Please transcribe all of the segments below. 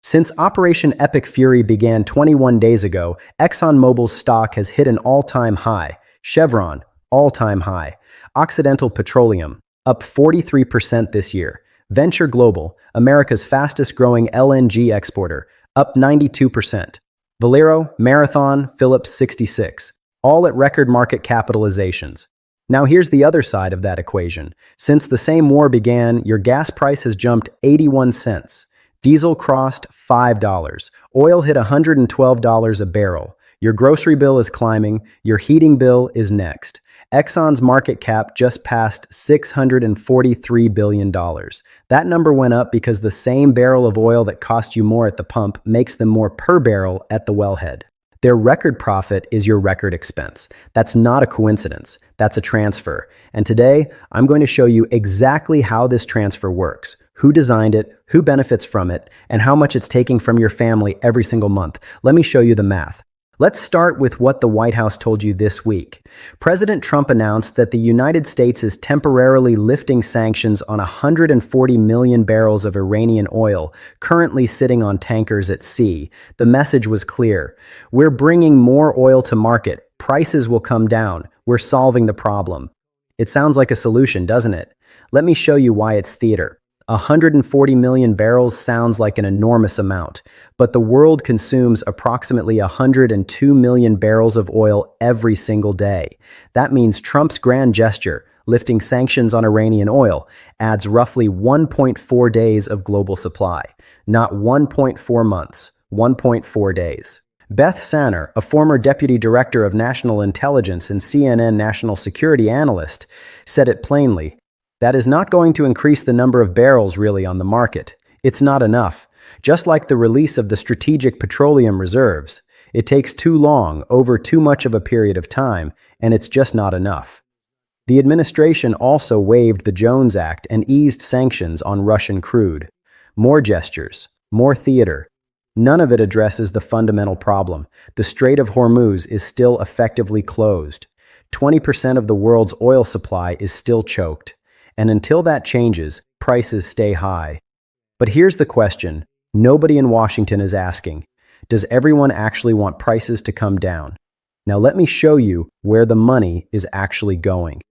Since Operation Epic Fury began 21 days ago, ExxonMobil's stock has hit an all-time high. Chevron, all-time high. Occidental Petroleum, up 43% this year. Venture Global, America's fastest-growing LNG exporter, up 92%. Valero, Marathon, Phillips 66, all at record market capitalizations. Now here's the other side of that equation. Since the same war began, your gas price has jumped 81 cents. Diesel crossed $5. Oil hit $112 a barrel. Your grocery bill is climbing. Your heating bill is next. Exxon's market cap just passed $643 billion. That number went up because the same barrel of oil that cost you more at the pump makes them more per barrel at the wellhead. Their record profit is your record expense. That's not a coincidence. That's a transfer. And today, I'm going to show you exactly how this transfer works, who designed it, who benefits from it, and how much it's taking from your family every single month. Let me show you the math. Let's start with what the White House told you this week. President Trump announced that the United States is temporarily lifting sanctions on 140 million barrels of Iranian oil currently sitting on tankers at sea. The message was clear. We're bringing more oil to market. Prices will come down. We're solving the problem. It sounds like a solution, doesn't it? Let me show you why it's theater. 140 million barrels sounds like an enormous amount, but the world consumes approximately 102 million barrels of oil every single day. That means Trump's grand gesture, lifting sanctions on Iranian oil, adds roughly 1.4 days of global supply. Not 1.4 months, 1.4 days. Beth Sanner, a former deputy director of national intelligence and CNN national security analyst, said it plainly. That is not going to increase the number of barrels really on the market. It's not enough. Just like the release of the strategic petroleum reserves, it takes too long, over too much of a period of time, and it's just not enough. The administration also waived the Jones Act and eased sanctions on Russian crude. More gestures, more theater. None of it addresses the fundamental problem. The Strait of Hormuz is still effectively closed. 20% of the world's oil supply is still choked. And until that changes, prices stay high. But here's the question nobody in Washington is asking. Does everyone actually want prices to come down? Now let me show you where the money is actually going.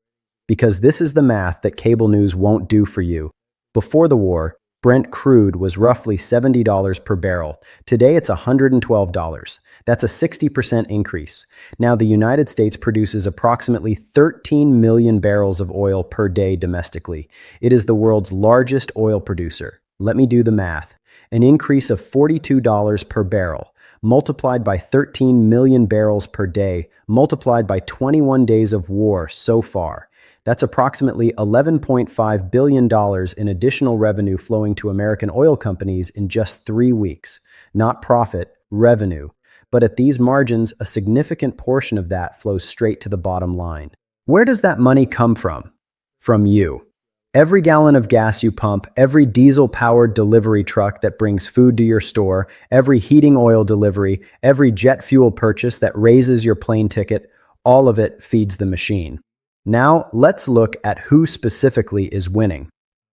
Because this is the math that cable news won't do for you. Before the war, Brent crude was roughly $70 per barrel. Today it's $112. That's a 60% increase. Now the United States produces approximately 13 million barrels of oil per day domestically. It is the world's largest oil producer. Let me do the math. An increase of $42 per barrel, multiplied by 13 million barrels per day, multiplied by 21 days of war so far. That's approximately $11.5 billion in additional revenue flowing to American oil companies in just 3 weeks. Not profit, revenue. But at these margins, a significant portion of that flows straight to the bottom line. Where does that money come from? From you. Every gallon of gas you pump, every diesel-powered delivery truck that brings food to your store, every heating oil delivery, every jet fuel purchase that raises your plane ticket, all of it feeds the machine. Now, let's look at who specifically is winning.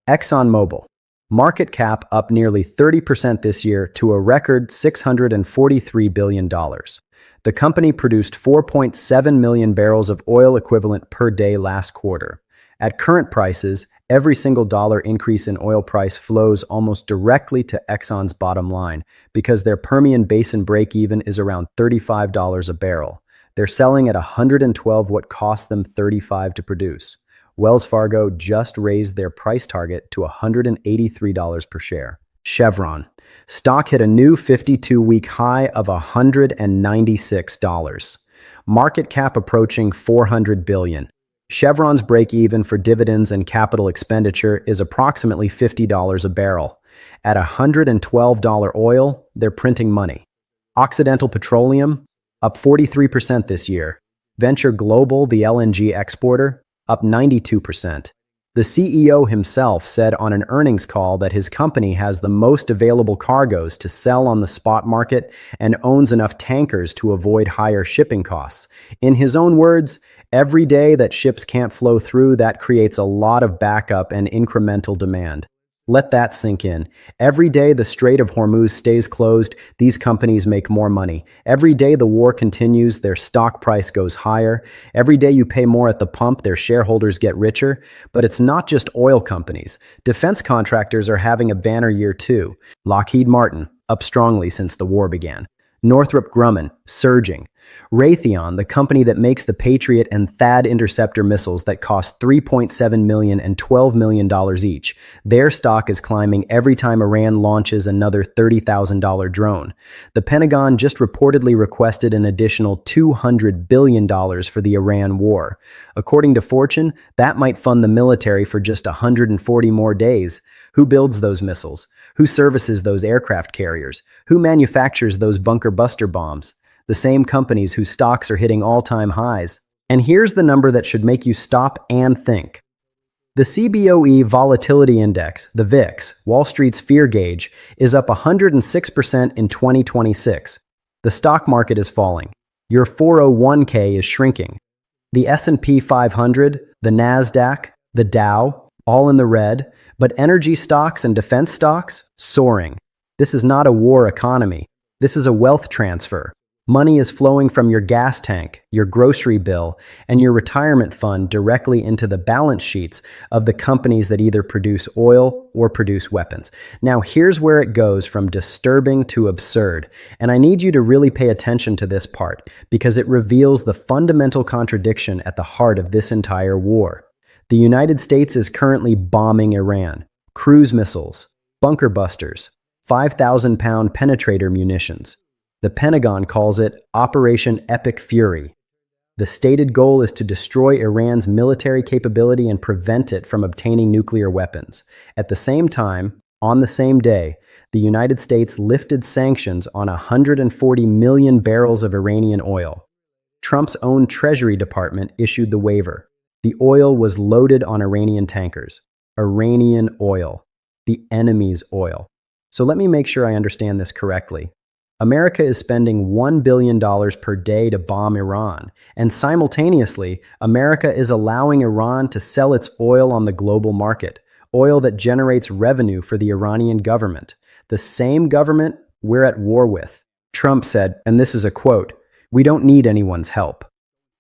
ExxonMobil. Market cap up nearly 30% this year to a record $643 billion. The company produced 4.7 million barrels of oil equivalent per day last quarter. At current prices, every single dollar increase in oil price flows almost directly to Exxon's bottom line because their Permian Basin break-even is around $35 a barrel. They're selling at $112 what cost them $35 to produce. Wells Fargo just raised their price target to $183 per share. Chevron. Stock hit a new 52-week high of $196. Market cap approaching $400 billion. Chevron's break-even for dividends and capital expenditure is approximately $50 a barrel. At $112 oil, they're printing money. Occidental Petroleum, up 43% this year. Venture Global, the LNG exporter, up 92%. The CEO himself said on an earnings call that his company has the most available cargoes to sell on the spot market and owns enough tankers to avoid higher shipping costs. In his own words, every day that ships can't flow through, that creates a lot of backup and incremental demand. Let that sink in. Every day the Strait of Hormuz stays closed, these companies make more money. Every day the war continues, their stock price goes higher. Every day you pay more at the pump, their shareholders get richer. But it's not just oil companies. Defense contractors are having a banner year too. Lockheed Martin, up strongly since the war began. Northrop Grumman, surging. Raytheon, the company that makes the Patriot and THAAD interceptor missiles that cost $3.7 million and $12 million each. Their stock is climbing every time Iran launches another $30,000 drone. The Pentagon just reportedly requested an additional $200 billion for the Iran war. According to Fortune, that might fund the military for just 140 more days. Who builds those missiles? Who services those aircraft carriers? Who manufactures those bunker buster bombs? The same companies whose stocks are hitting all-time highs. And here's the number that should make you stop and think. The CBOE Volatility Index, the VIX, Wall Street's fear gauge, is up 106% in 2026. The stock market is falling. Your 401k is shrinking. The S&P 500, the NASDAQ, the Dow, all in the red, but energy stocks and defense stocks, soaring. This is not a war economy. This is a wealth transfer. Money is flowing from your gas tank, your grocery bill, and your retirement fund directly into the balance sheets of the companies that either produce oil or produce weapons. Now, here's where it goes from disturbing to absurd, and I need you to really pay attention to this part because it reveals the fundamental contradiction at the heart of this entire war. The United States is currently bombing Iran. Cruise missiles, bunker busters, 5,000-pound penetrator munitions. The Pentagon calls it Operation Epic Fury. The stated goal is to destroy Iran's military capability and prevent it from obtaining nuclear weapons. At the same time, on the same day, the United States lifted sanctions on 140 million barrels of Iranian oil. Trump's own Treasury Department issued the waiver. The oil was loaded on Iranian tankers. Iranian oil. The enemy's oil. So let me make sure I understand this correctly. America is spending $1 billion per day to bomb Iran, and simultaneously, America is allowing Iran to sell its oil on the global market, oil that generates revenue for the Iranian government, the same government we're at war with. Trump said, and this is a quote, "We don't need anyone's help."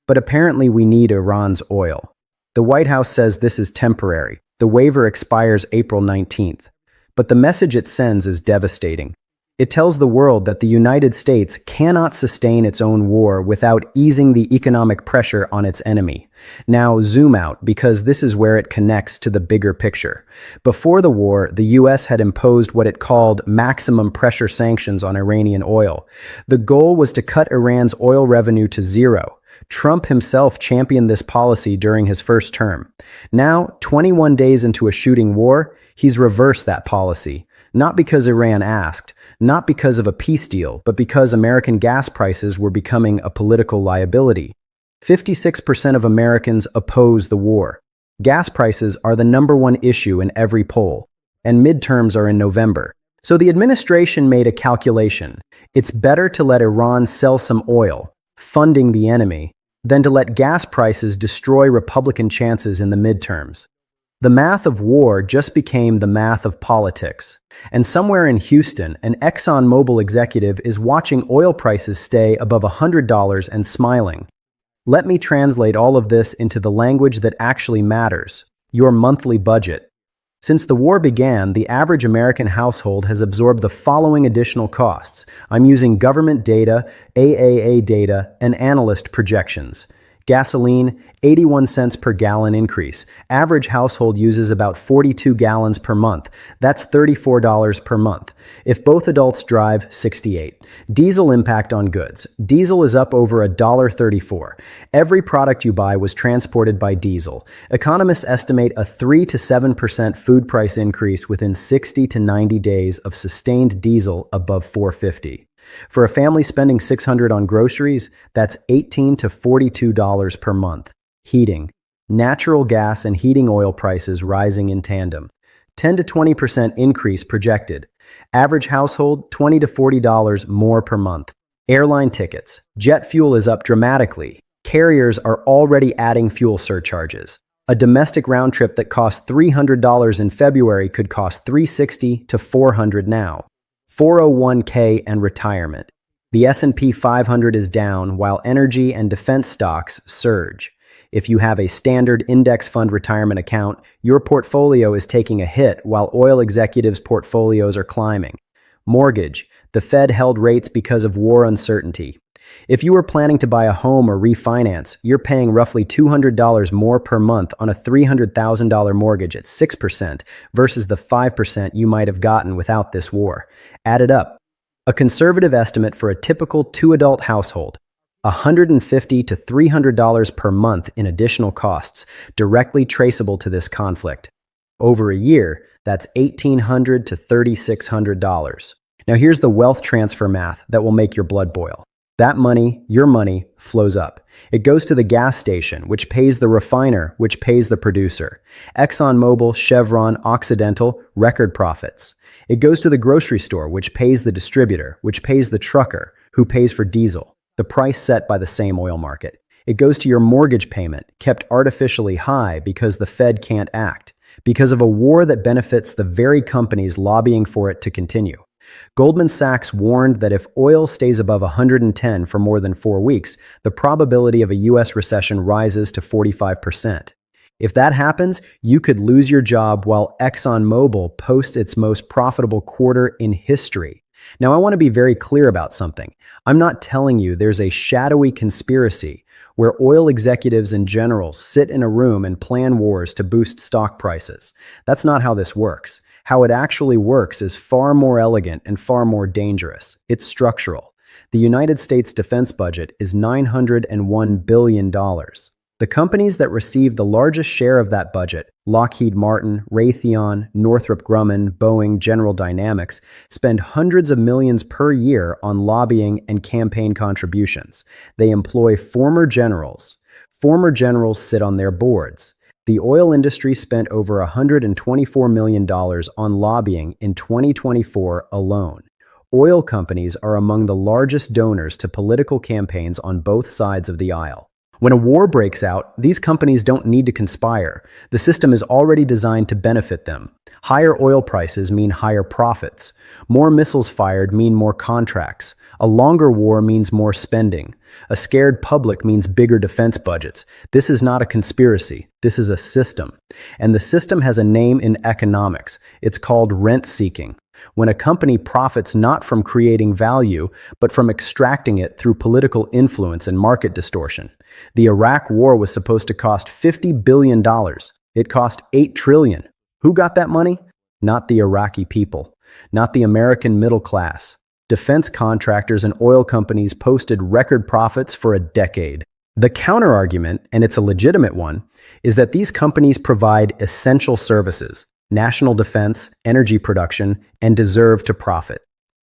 But apparently we need Iran's oil. The White House says this is temporary. The waiver expires April 19th. But the message it sends is devastating. It tells the world that the United States cannot sustain its own war without easing the economic pressure on its enemy. Now zoom out, because this is where it connects to the bigger picture. Before the war, the U.S. had imposed what it called maximum pressure sanctions on Iranian oil. The goal was to cut Iran's oil revenue to zero. Trump himself championed this policy during his first term. Now, 21 days into a shooting war, he's reversed that policy. Not because Iran asked, not because of a peace deal, but because American gas prices were becoming a political liability. 56% of Americans oppose the war. Gas prices are the #1 issue in every poll, and midterms are in November. So the administration made a calculation. It's better to let Iran sell some oil, funding the enemy, than to let gas prices destroy Republican chances in the midterms. The math of war just became the math of politics. And somewhere in Houston, an ExxonMobil executive is watching oil prices stay above $100 and smiling. Let me translate all of this into the language that actually matters: your monthly budget. Since the war began, the average American household has absorbed the following additional costs. I'm using government data, AAA data, and analyst projections. Gasoline, 81 cents per gallon increase. Average household uses about 42 gallons per month. That's $34 per month. If both adults drive, 68. Diesel impact on goods. Diesel is up over $1.34. Every product you buy was transported by diesel. Economists estimate a 3 to 7% food price increase within 60 to 90 days of sustained diesel above $4.50. For a family spending $600 on groceries, that's $18 to $42 per month. Heating. Natural gas and heating oil prices rising in tandem. 10 to 20% increase projected. Average household, $20 to $40 more per month. Airline tickets. Jet fuel is up dramatically. Carriers are already adding fuel surcharges. A domestic round trip that cost $300 in February could cost $360 to $400 now. 401k and retirement. The S&P 500 is down while energy and defense stocks surge. If you have a standard index fund retirement account, your portfolio is taking a hit while oil executives' portfolios are climbing. Mortgage. The Fed held rates because of war uncertainty. If you were planning to buy a home or refinance, you're paying roughly $200 more per month on a $300,000 mortgage at 6% versus the 5% you might have gotten without this war. Add it up. A conservative estimate for a typical two-adult household, $150 to $300 per month in additional costs, directly traceable to this conflict. Over a year, that's $1,800 to $3,600. Now here's the wealth transfer math that will make your blood boil. That money, your money, flows up. It goes to the gas station, which pays the refiner, which pays the producer. ExxonMobil, Chevron, Occidental, record profits. It goes to the grocery store, which pays the distributor, which pays the trucker, who pays for diesel, the price set by the same oil market. It goes to your mortgage payment, kept artificially high because the Fed can't act, because of a war that benefits the very companies lobbying for it to continue. Goldman Sachs warned that if oil stays above 110 for more than 4 weeks, the probability of a U.S. recession rises to 45%. If that happens, you could lose your job while ExxonMobil posts its most profitable quarter in history. Now, I want to be very clear about something. I'm not telling you there's a shadowy conspiracy where oil executives and generals sit in a room and plan wars to boost stock prices. That's not how this works. How it actually works is far more elegant and far more dangerous. It's structural. The United States defense budget is $901 billion. The companies that receive the largest share of that budget, Lockheed Martin, Raytheon, Northrop Grumman, Boeing, General Dynamics, spend hundreds of millions per year on lobbying and campaign contributions. They employ former generals. Former generals sit on their boards. The oil industry spent over $124 million on lobbying in 2024 alone. Oil companies are among the largest donors to political campaigns on both sides of the aisle. When a war breaks out, these companies don't need to conspire. The system is already designed to benefit them. Higher oil prices mean higher profits. More missiles fired mean more contracts. A longer war means more spending. A scared public means bigger defense budgets. This is not a conspiracy. This is a system. And the system has a name in economics. It's called rent-seeking. When a company profits not from creating value, but from extracting it through political influence and market distortion. The Iraq War was supposed to cost $50 billion. It cost $8 trillion. Who got that money? Not the Iraqi people. Not the American middle class. Defense contractors and oil companies posted record profits for a decade. The counterargument, and it's a legitimate one, is that these companies provide essential services, national defense, energy production, and deserve to profit.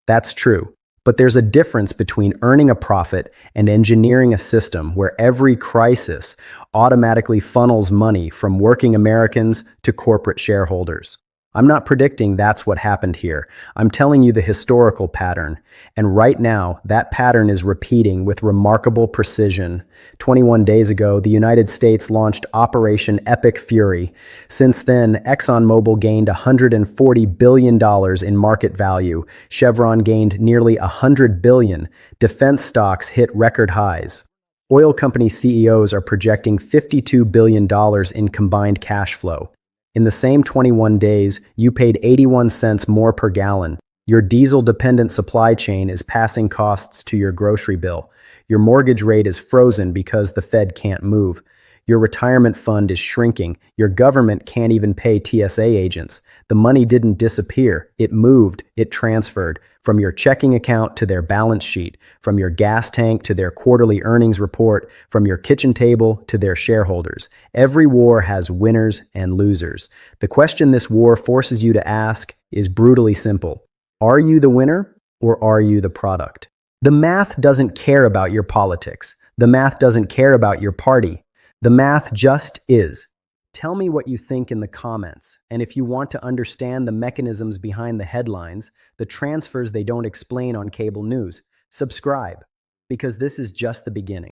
That's true. But there's a difference between earning a profit and engineering a system where every crisis automatically funnels money from working Americans to corporate shareholders. I'm not predicting that's what happened here. I'm telling you the historical pattern. And right now, that pattern is repeating with remarkable precision. 21 days ago, the United States launched Operation Epic Fury. Since then, ExxonMobil gained $140 billion in market value. Chevron gained nearly $100 billion. Defense stocks hit record highs. Oil company CEOs are projecting $52 billion in combined cash flow. In the same 21 days, you paid 81 cents more per gallon. Your diesel-dependent supply chain is passing costs to your grocery bill. Your mortgage rate is frozen because the Fed can't move. Your retirement fund is shrinking. Your government can't even pay TSA agents. The money didn't disappear. It moved. It transferred from your checking account to their balance sheet, from your gas tank to their quarterly earnings report, from your kitchen table to their shareholders. Every war has winners and losers. The question this war forces you to ask is brutally simple. Are you the winner or are you the product? The math doesn't care about your politics. The math doesn't care about your party. The math just is. Tell me what you think in the comments, and if you want to understand the mechanisms behind the headlines, the transfers they don't explain on cable news, subscribe, because this is just the beginning.